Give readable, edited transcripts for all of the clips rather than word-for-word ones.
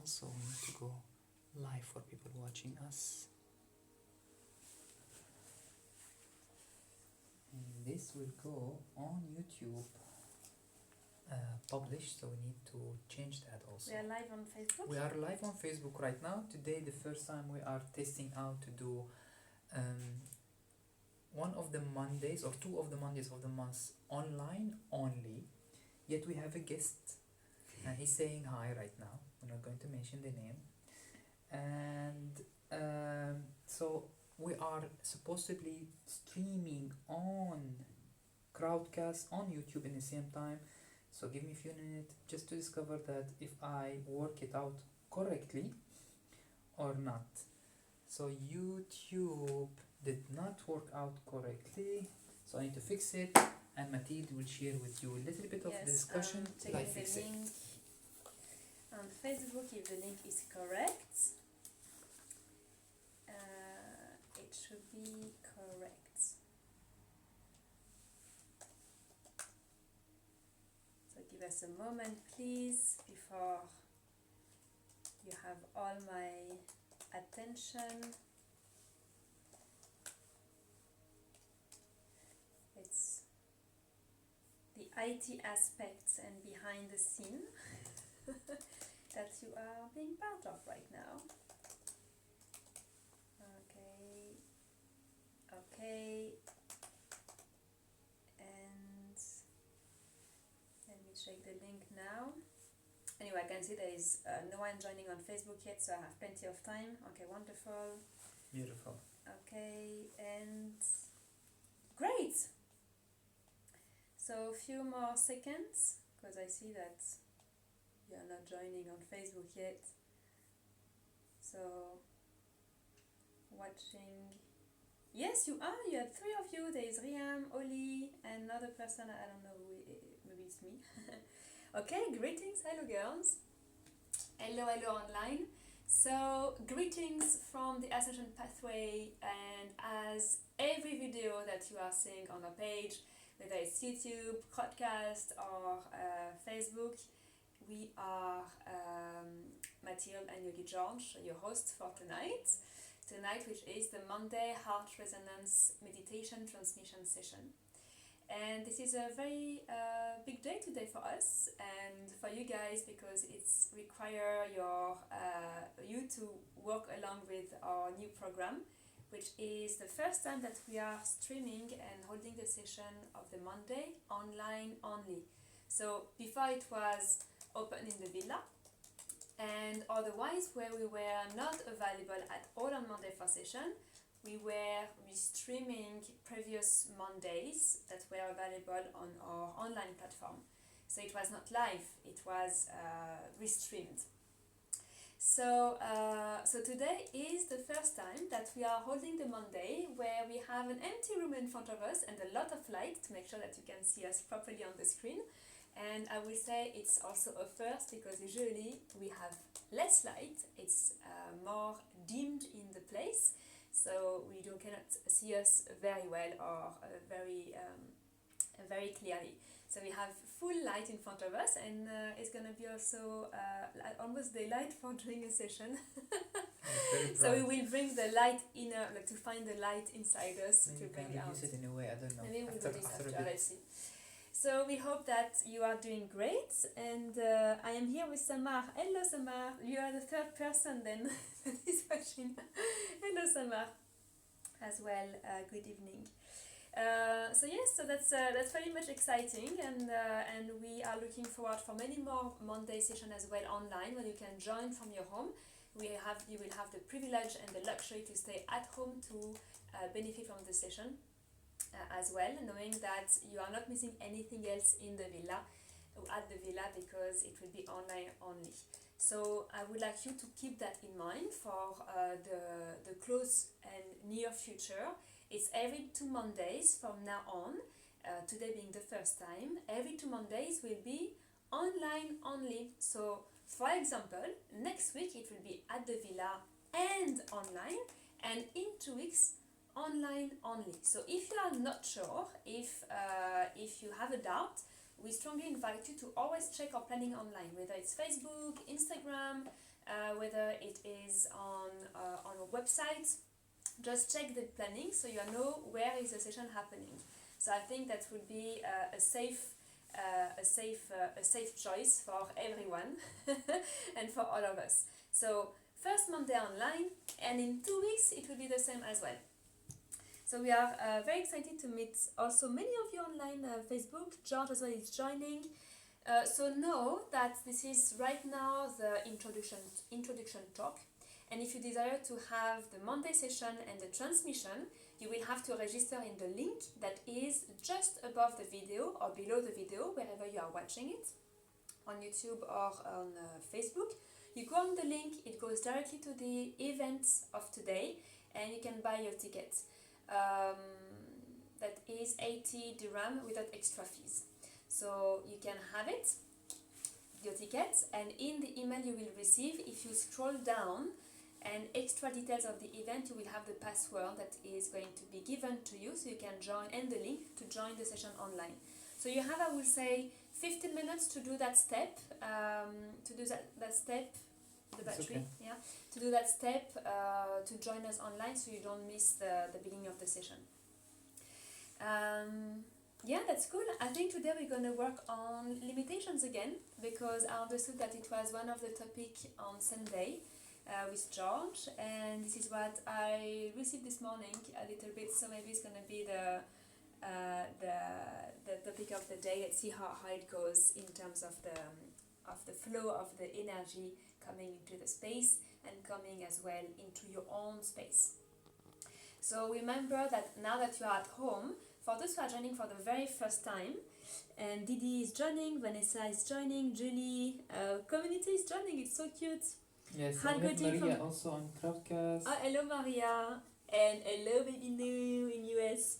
so we need to go live for people watching us. And this will go on YouTube published, so we need to change that also. We are live on Facebook. We are live on Facebook right now. Today, the first time we are testing out to do one of the Mondays or two of the Mondays of the month online only. Yet we have a guest, and he's saying hi right now. We're not going to mention the name. And so we are supposedly streaming on Crowdcast on YouTube in the same time. So give me a few minutes just to discover that if I work it out correctly or not. So YouTube did not work out correctly, so I need to fix it, and Mathilde will share with you a little bit of the discussion till I fix it. Link on Facebook, if the link is correct, it should be correct. So give us a moment, please, before you have all my attention. It's the IT aspects and behind the scene that you are being part of right now. Okay, and let me check the link now. Anyway, I can see there is no one joining on Facebook yet, so I have plenty of time. Okay, wonderful. Beautiful. Okay, and great. So a few more seconds, because I see that you are not joining on Facebook yet. So watching. Yes, you are. You have three of you. There is Riam, Oli, and another person. I don't know who. Maybe it's me. Okay. Greetings. Hello, girls. Hello online. So greetings from the Ascension Pathway, and as every video that you are seeing on our page, whether it's YouTube, podcast, or Facebook, we are Mathilde and Yogi George, your host for tonight, which is the Monday Heart Resonance Meditation Transmission Session. And this is a very big day today for us and for you guys, because it's require you to work along with our new program, which is the first time that we are streaming and holding the session of the Monday online only. So before it was open in the villa, and otherwise where we were not available at all on Monday for session, we were streaming previous Mondays that were available on our online platform. So it was not live, it was restreamed. So today is the first time that we are holding the Monday where we have an empty room in front of us and a lot of light to make sure that you can see us properly on the screen. And I will say it's also a first, because usually we have less light, it's more dimmed in the place, so we cannot see us very well or very clearly. So we have full light in front of us, and it's going to be also almost daylight for doing a session. So we will bring the light to find the light inside us. Maybe to bring can out. use it in a way, I don't know. Maybe we'll do this after, a bit. let's see. So we hope that you are doing great, and I am here with Samar. Hello Samar, you are the third person then that is watching. Hello Samar as well, good evening. So that's very much exciting, and we are looking forward for many more Monday sessions as well online, where you can join from your home. You will have the privilege and the luxury to stay at home to benefit from the session. As well, knowing that you are not missing anything else in the villa or at the villa, because it will be online only. So I would like you to keep that in mind for the close and near future. It's every 2 Mondays from now on, today being the first time. Every 2 Mondays will be online only. So for example, next week it will be at the villa and online, and in 2 weeks online only. So if you are not sure, if you have a doubt, we strongly invite you to always check our planning online, whether it's Facebook, Instagram, whether it is on a website. Just check the planning so you know where is the session happening. So I think that would be a safe choice for everyone and for all of us. So first Monday online, and in 2 weeks it will be the same as well. So we are very excited to meet also many of you online. Facebook, George as well is joining. So know that this is right now the introduction talk, and if you desire to have the Monday session and the transmission, you will have to register in the link that is just above the video or below the video, wherever you are watching it, on YouTube or on Facebook. You go on the link, it goes directly to the event of today, and you can buy your ticket. That is 80 dirham without extra fees. So you can have it, your ticket, and in the email you will receive, if you scroll down and extra details of the event, you will have the password that is going to be given to you, so you can join, and the link to join the session online. So you have, I will say, 15 minutes to do that step, that step, the battery, okay. yeah, to do that step, to join us online, so you don't miss the beginning of the session. Yeah, that's cool. I think today we're going to work on limitations again, because I understood that it was one of the topics on Sunday with George, and this is what I received this morning a little bit, so maybe it's going to be the topic of the day. Let's see how it goes in terms of the flow of the energy coming into the space and coming as well into your own space. So remember that now that you are at home, for those who are joining for the very first time, and Didi is joining, Vanessa is joining, Julie, community is joining, it's so cute. Yes, Hand and we have greeting Maria from- also on Crowdcast. Hello Maria, and hello baby new in US.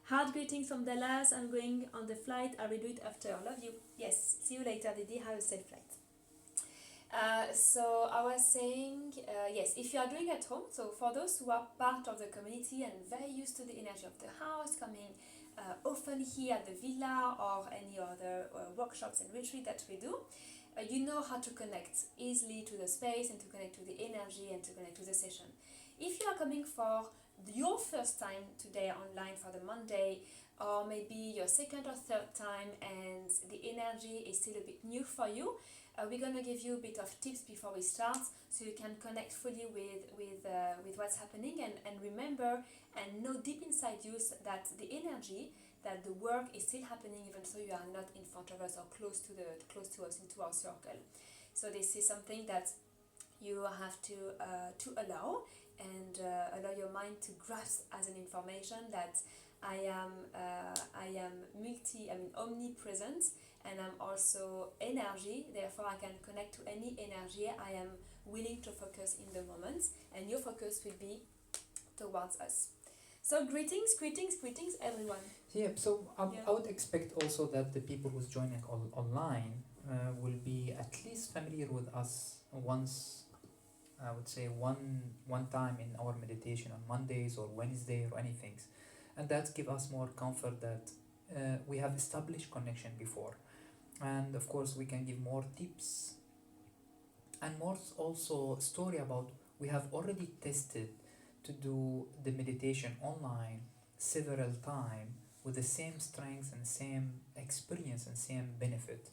Hard greetings from Dallas. I'm going on the flight. I will do it after. Love you. Yes. See you later, Didi. Have a safe flight. So I was saying, yes, if you are doing at home, so for those who are part of the community and very used to the energy of the house, coming often here at the villa or any other workshops and retreat that we do, you know how to connect easily to the space and to connect to the energy and to connect to the session. If you are coming for your first time today online for the Monday, or maybe your second or third time and the energy is still a bit new for you, we're going to give you a bit of tips before we start, so you can connect fully with what's happening, and remember and know deep inside you that the energy, that the work is still happening even though you are not in front of us or close to us, into our circle. So this is something that you have to allow, and allow your mind to grasp as an information that I am omnipresent, and I'm also energy, therefore I can connect to any energy. I am willing to focus in the moment, and your focus will be towards us. So greetings everyone. Yeah, so Yeah. I would expect also that the people who's joining online will be at least familiar with us once, I would say one time in our meditation on Mondays or Wednesday or anything, and that give us more comfort that we have established connection before, and of course we can give more tips and more also story about we have already tested to do the meditation online several times with the same strength and same experience and same benefit.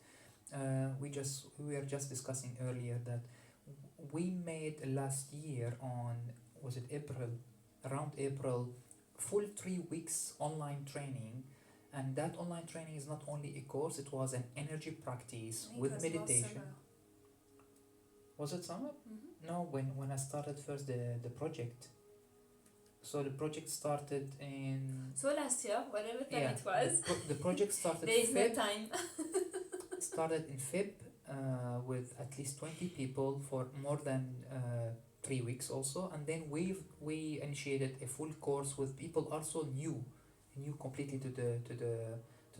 We were just discussing earlier that we made last year on, was it around April, full 3 weeks online training, and that online training is not only a course, it was an energy practice with meditation. Was it summer? Mm-hmm. No, when I started first the project. So the project started in, So last year, whatever time yeah, it was, the project started there is no Feb, time. started in Feb with at least 20 people for more than 3 weeks also, and then we initiated a full course with people also new completely to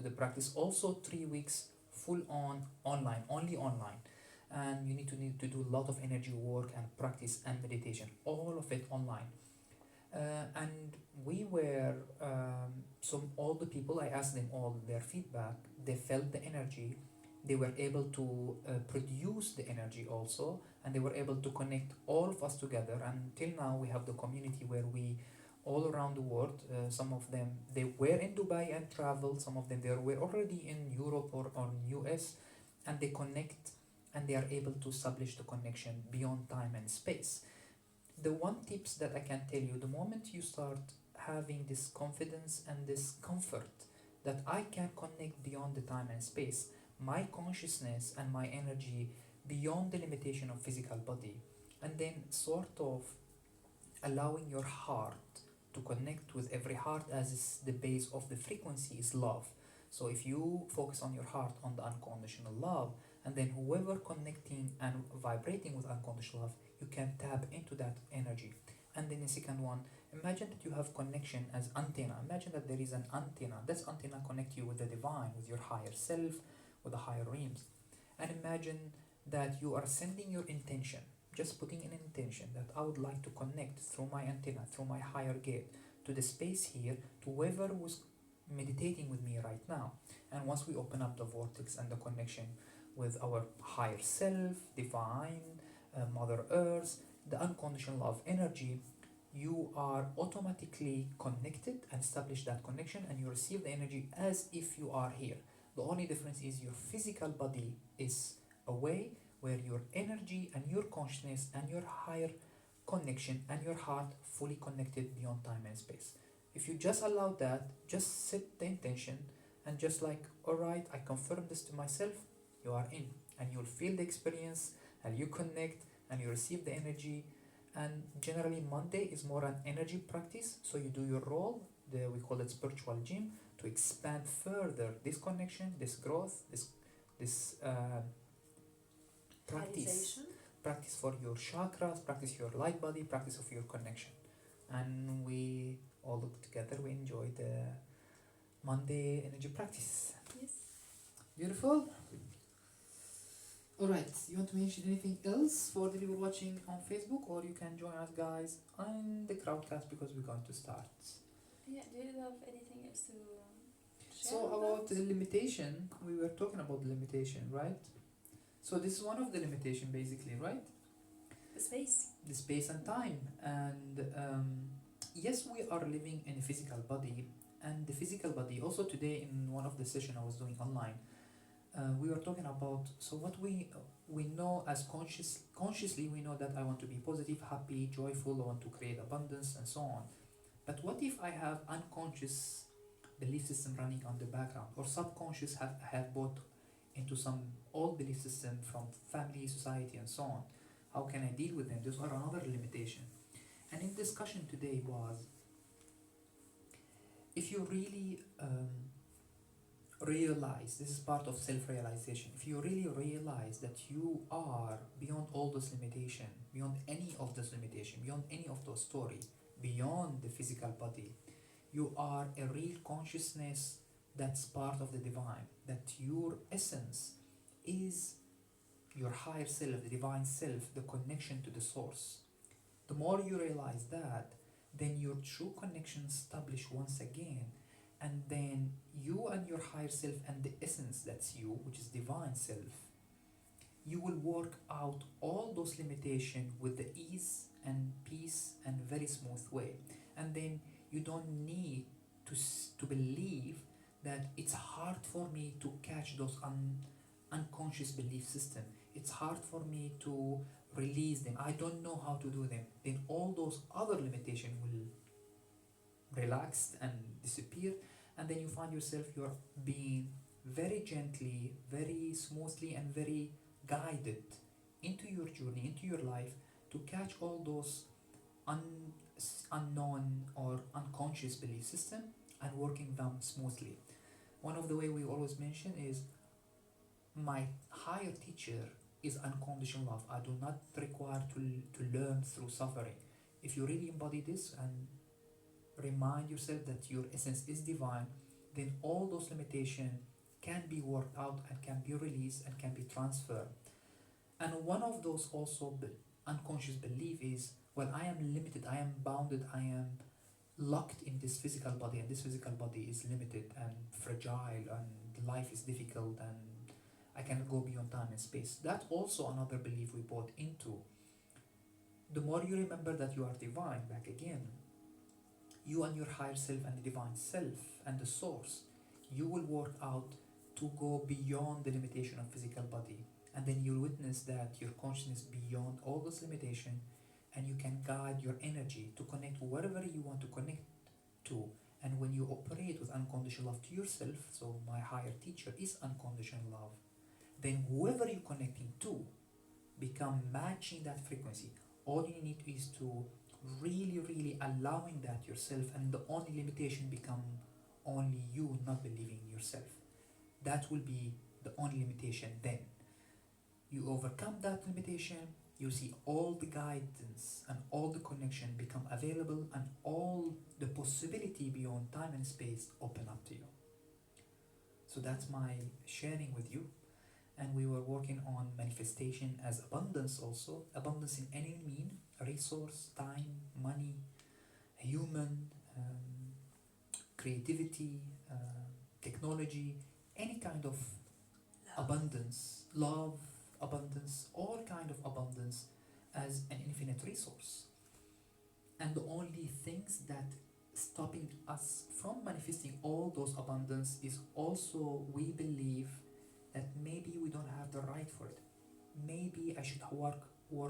the practice, also 3 weeks full on online, only online, and you need to do a lot of energy work and practice and meditation, all of it online. And we were so all the people, I asked them all their feedback, they felt the energy, they were able to produce the energy also, and they were able to connect all of us together. And till now we have the community where we all around the world, some of them they were in Dubai and traveled, some of them they were already in Europe or US, and they connect and they are able to establish the connection beyond time and space. The one tips that I can tell you, the moment you start having this confidence and this comfort that I can connect beyond the time and space, my consciousness and my energy beyond the limitation of physical body, and then sort of allowing your heart to connect with every heart, as is the base of the frequency is love. So if you focus on your heart, on the unconditional love, and then whoever connecting and vibrating with unconditional love, you can tap into that energy. And then the second one, imagine that you have connection as antenna. Imagine that there is an antenna. This antenna connect you with the divine, with your higher self, with the higher realms. And imagine that you are sending your intention, just putting an intention that I would like to connect through my antenna, through my higher gate, to the space here, to whoever was meditating with me right now. And once we open up the vortex and the connection with our higher self, divine, Mother Earth, the unconditional love energy, you are automatically connected and establish that connection, and you receive the energy as if you are here. The only difference is your physical body is away, where your energy and your consciousness and your higher connection and your heart fully connected beyond time and space. If you just allow that, just set the intention and just like, all right, I confirm this to myself, you are in, and you'll feel the experience and you connect and you receive the energy. And generally Monday is more an energy practice, so you do your role, we call it spiritual gym, to expand further this connection, this growth, this practice Realization. practice for your chakras, practice your light body, practice of your connection. And we all look together, we enjoy the Monday energy practice. Yes. Beautiful. Alright, you want to mention anything else for the people watching on Facebook, or you can join us guys on the crowdcast because we're going to start. Yeah, do you have anything else to share? So with about us? the limitation, we were talking about the limitation, right? So this is one of the limitation basically, right? The space. The space and time. And yes, we are living in a physical body, and the physical body also today in one of the session I was doing online, we were talking about, so what we know as consciously we know that I want to be positive, happy, joyful, I want to create abundance and so on. But what if I have unconscious belief system running on the background, or subconscious have bought into some old belief system from family, society and so on? How can I deal with them? Those are another limitation. And in discussion today was, if you really realize, this is part of self-realization, if you really realize that you are beyond all those limitation, beyond any of those limitation, beyond any of those story, beyond the physical body, you are a real consciousness that's part of the divine, that your essence is your higher self, the divine self, the connection to the source. The more you realize that, then your true connection established once again, and then you and your higher self and the essence that's you, which is divine self, you will work out all those limitations with the ease and peace and very smooth way. And then you don't need to believe that it's hard for me to catch those unconscious belief system, it's hard for me to release them, I don't know how to do them. Then all those other limitations will relax and disappear, and then you find yourself, you're being very gently, very smoothly and very guided into your journey, into your life, to catch all those unknown or unconscious belief system and working them smoothly. One of the way we always mention is, my higher teacher is unconditional love. I do not require to learn through suffering. If you really embody this and remind yourself that your essence is divine, then all those limitations can be worked out and can be released and can be transferred. And one of those also unconscious belief is, well, I am limited, I am bounded, I am locked in this physical body, and this physical body is limited and fragile, and life is difficult, and I cannot go beyond time and space. That's also another belief we bought into. The more you remember that you are divine, back again, you and your higher self and the divine self and the source, you will work out to go beyond the limitation of physical body. And then you'll witness that your consciousness beyond all this limitation, and you can guide your energy to connect wherever you want to connect to. And when you operate with unconditional love to yourself, so my higher teacher is unconditional love, then whoever you're connecting to become matching that frequency. All you need is to really allowing that yourself, and the only limitation become only you not believing in yourself. That will be the only limitation. Then you overcome that limitation, you see all the guidance and all the connection become available, and all the possibility beyond time and space open up to you. So that's my sharing with you. And we were working on manifestation as abundance, also abundance in any mean, resource, time, money, human, creativity, technology, any kind of abundance, love, abundance, all kind of abundance as an infinite resource. And the only things that stopping us from manifesting all those abundance is also we believe that maybe we don't have the right for it. Maybe I should work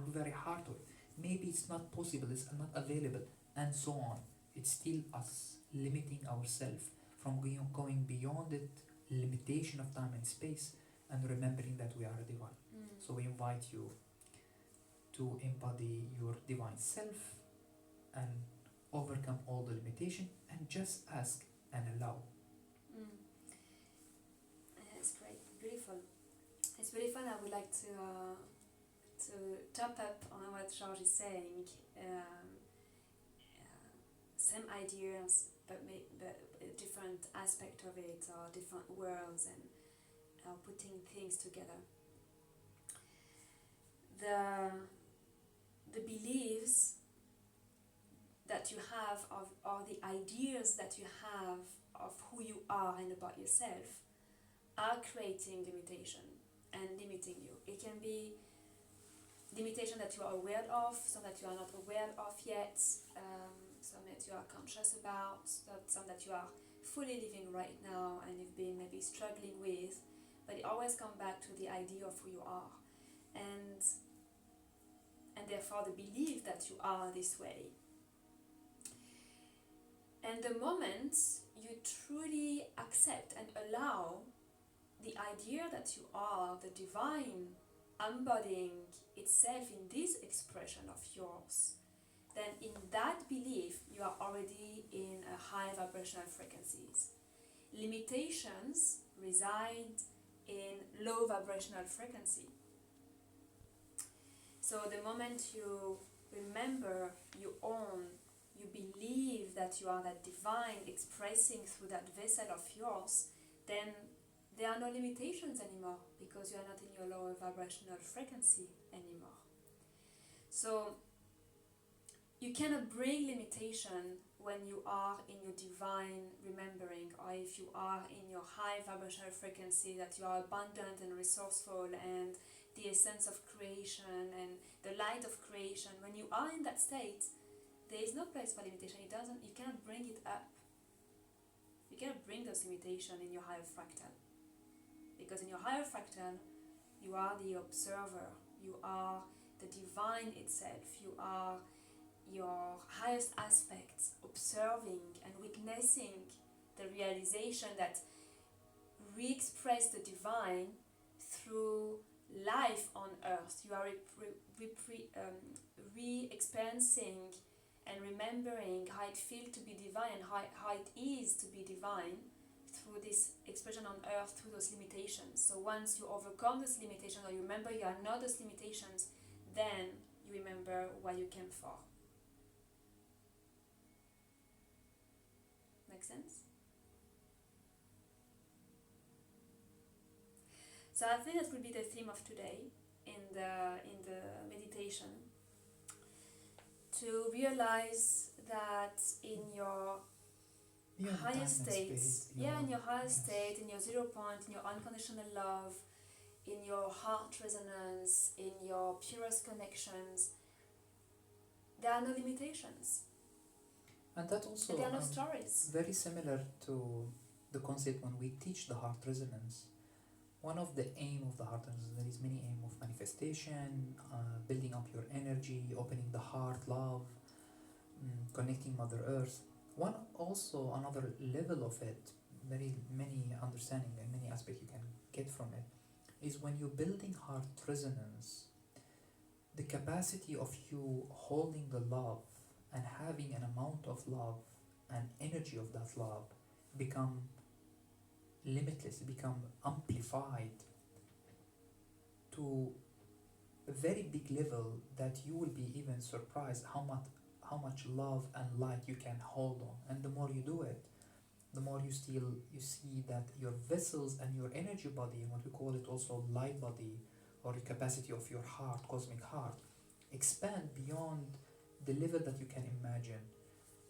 very hard to it. Maybe it's not possible, it's not available, and so on. It's still us limiting ourselves from going beyond it limitation of time and space, and remembering that we are a divine. So we invite you to embody your divine self and overcome all the limitation, and just ask and allow. It's great, beautiful. It's beautiful. I would like to top up on what George is saying. Same ideas, but a different aspect of it, or different worlds, and putting things together. The beliefs that you have of, or the ideas that you have of who you are and about yourself are creating limitation and limiting you. It can be limitation that you are aware of, some that you are not aware of yet, some that you are conscious about, some that you are fully living right now and you've been maybe struggling with, but it always comes back to the idea of who you are, and therefore the belief that you are this way. And the moment you truly accept and allow the idea that you are the divine embodying itself in this expression of yours, then in that belief you are already in a high vibrational frequencies. Limitations reside in low vibrational frequency. So the moment you remember, you own, you believe that you are that divine expressing through that vessel of yours, then there are no limitations anymore, because you are not in your lower vibrational frequency anymore. So you cannot bring limitation when you are in your divine remembering, or if you are in your high vibrational frequency, that you are abundant and resourceful and the essence of creation and the light of creation. When you are in that state, there is no place for limitation. You cannot bring it up. You cannot bring those limitations in your higher fractal. Because in your higher fractal, you are the observer. You are the divine itself. You are your highest aspects, observing and witnessing the realization that we express the divine through life on earth. You are re-experiencing and remembering how it feels to be divine, and how it is to be divine through this expression on earth, through those limitations. So once you overcome those limitations, or you remember you are not those limitations, then you remember what you came for. Make sense? So I think that will be the theme of today in the meditation, to realize that in your higher states, in your higher state, in your 0 point, in your unconditional love, in your heart resonance, in your purest connections, there are no limitations. And that also There are no stories. very similar to the concept when we teach the heart resonance. One of the aim of the heart resonance, there is many aim of manifestation, building up your energy, opening the heart, love, connecting Mother Earth. One also another level of it, very many understanding and many aspects you can get from it, is when you're building heart resonance, the capacity of you holding the love and having an amount of love and energy of that love become limitless, become amplified to a very big level that you will be even surprised how much love and light you can hold on. And the more you do it, the more you see that your vessels and your energy body, and what we call it also light body, or the capacity of your heart, cosmic heart, expand beyond the level that you can imagine.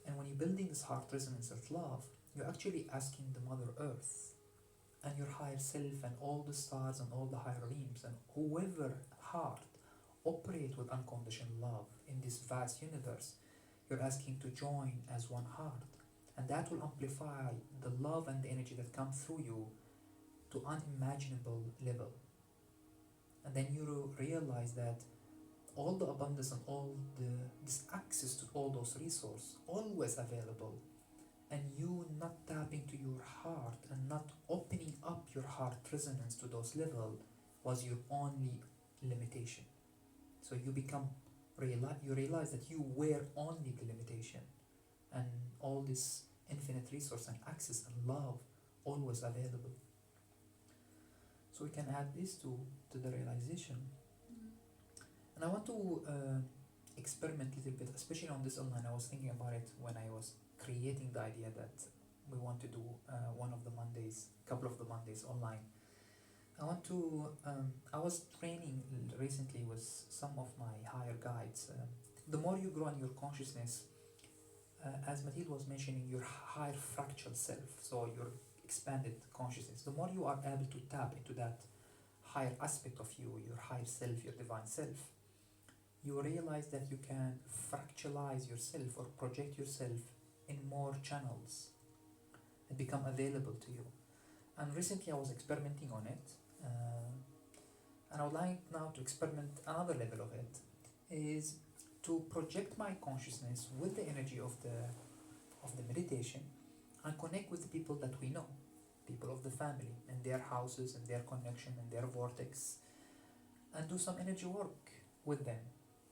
And when you're building this heart resonance of love, you're actually asking the Mother Earth and your higher self and all the stars and all the higher realms and whoever heart operate with unconditional love in this vast universe, you're asking to join as one heart. And that will amplify the love and the energy that come through you to unimaginable level. And then you realize that all the abundance and all this access to all those resources always available, and you not tapping to your heart and not opening up your heart resonance to those level was your only limitation. So you you realize that you were only the limitation, and all this infinite resource and access and love always available. So we can add this to the realization. And I want to experiment a little bit, especially on this online. I was thinking about it when I was creating the idea that we want to do one of the Mondays, couple of the Mondays online. I was training recently with some of my higher guides. The more you grow in your consciousness, as Mathilde was mentioning, your higher fractal self, so your expanded consciousness, the more you are able to tap into that higher aspect of you, your higher self, your divine self, you realize that you can fractalize yourself or project yourself in more channels and become available to you. And recently I was experimenting on it, and I would like now to experiment another level of it, is to project my consciousness with the energy of the meditation and connect with the people that we know, people of the family and their houses and their connection and their vortex, and do some energy work with them.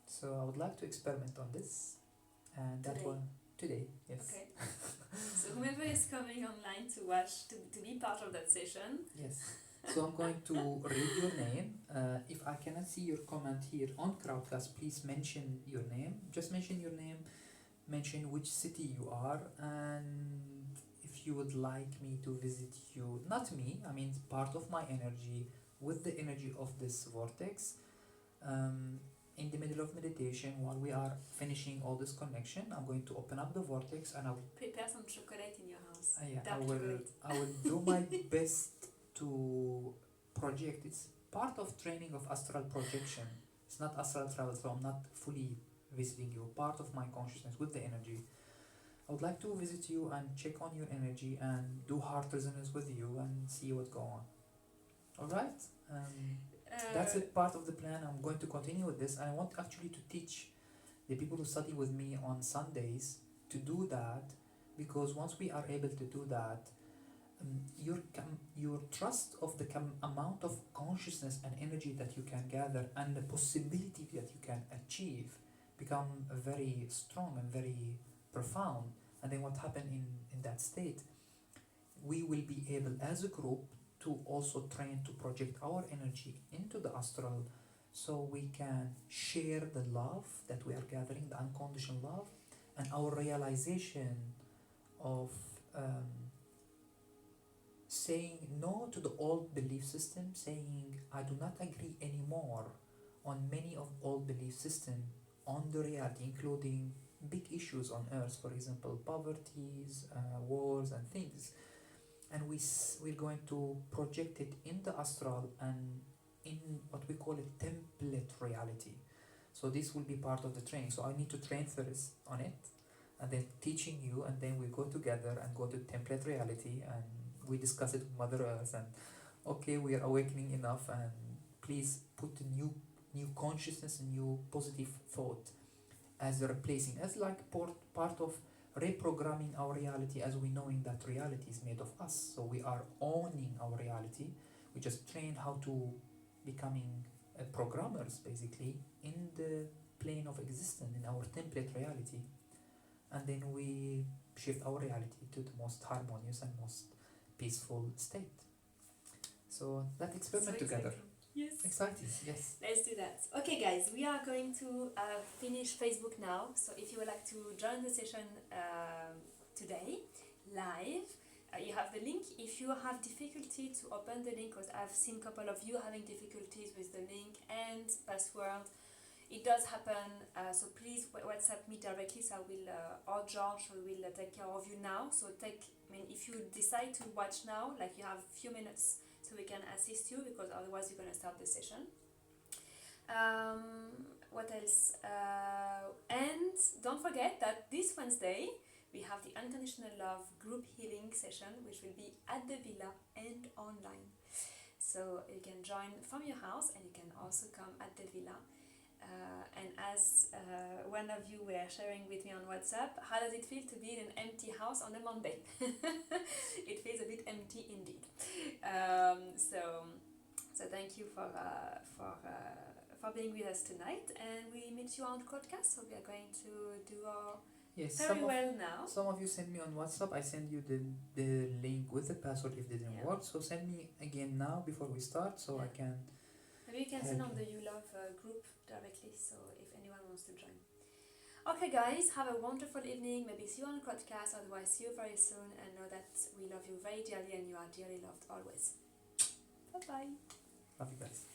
So I would like to experiment on this, and that Today? one today, yes. Okay. So whoever is coming online to watch, to be part of that session. Yes. So I'm going to read your name. If I cannot see your comment here on Crowdcast, please mention your name. Just mention your name, mention which city you are, and if you would like me to visit you, not me, I mean part of my energy with the energy of this vortex. In the middle of meditation, while we are finishing all this connection, I'm going to open up the vortex and I'll Prepare some chocolate in your house. yeah, Dark chocolate. I will do my best to project. It's part of training of astral projection. It's not astral travel, so I'm not fully visiting you. Part of my consciousness with the energy. I would like to visit you and check on your energy and do heart resonance with you and see what go on. All right. That's a part of the plan. I'm going to continue with this, and I want actually to teach the people who study with me on Sundays to do that, because once we are able to do that, your trust of the amount of consciousness and energy that you can gather and the possibility that you can achieve become very strong and very profound. And then what happened in that state, we will be able as a group to also train to project our energy into the astral, so we can share the love that we are gathering, the unconditional love, and our realization of saying no to the old belief system, saying I do not agree anymore on many of old belief system on the reality, including big issues on earth, for example poverties, wars and things. And we're going to project it in the astral and in what we call a template reality. So this will be part of the training. So I need to train first on it, and then teaching you, and then we go together and go to template reality, and we discuss it with Mother Earth, and okay, we are awakening enough, and please put a new consciousness and new positive thought as replacing, as like part of reprogramming our reality, as we knowing that reality is made of us. So we are owning our reality. We just train how to becoming programmers basically in the plane of existence, in our template reality, and then we shift our reality to the most harmonious and most peaceful state. So that experiment So together. exciting. Yes. Exciting, yes. Let's do that. Okay, guys, we are going to finish Facebook now. So if you would like to join the session today, live, you have the link. If you have difficulty to open the link, because I've seen a couple of you having difficulties with the link and password, it does happen. So please WhatsApp me directly. So I will, or George will take care of you now. So if you decide to watch now, like you have a few minutes, so we can assist you, because otherwise you're going to start the session. What else? And don't forget that this Wednesday we have the Unconditional Love group healing session, which will be at the villa and online. So you can join from your house, and you can also come at the villa. And as one of you were sharing with me on WhatsApp, how does it feel to be in an empty house on a Monday? It feels a bit empty indeed. So thank you for being with us tonight, and we meet you on the podcast. So we are going to do our very well now. Some of you send me on WhatsApp. I send you the link with the password if it didn't work. So send me again now before we start, so I can. Maybe you can send on the You Love group directly, so if anyone wants to join. Okay, guys, have a wonderful evening. Maybe see you on the podcast. Otherwise, see you very soon, and know that we love you very dearly, and you are dearly loved always. Bye bye. Love you guys.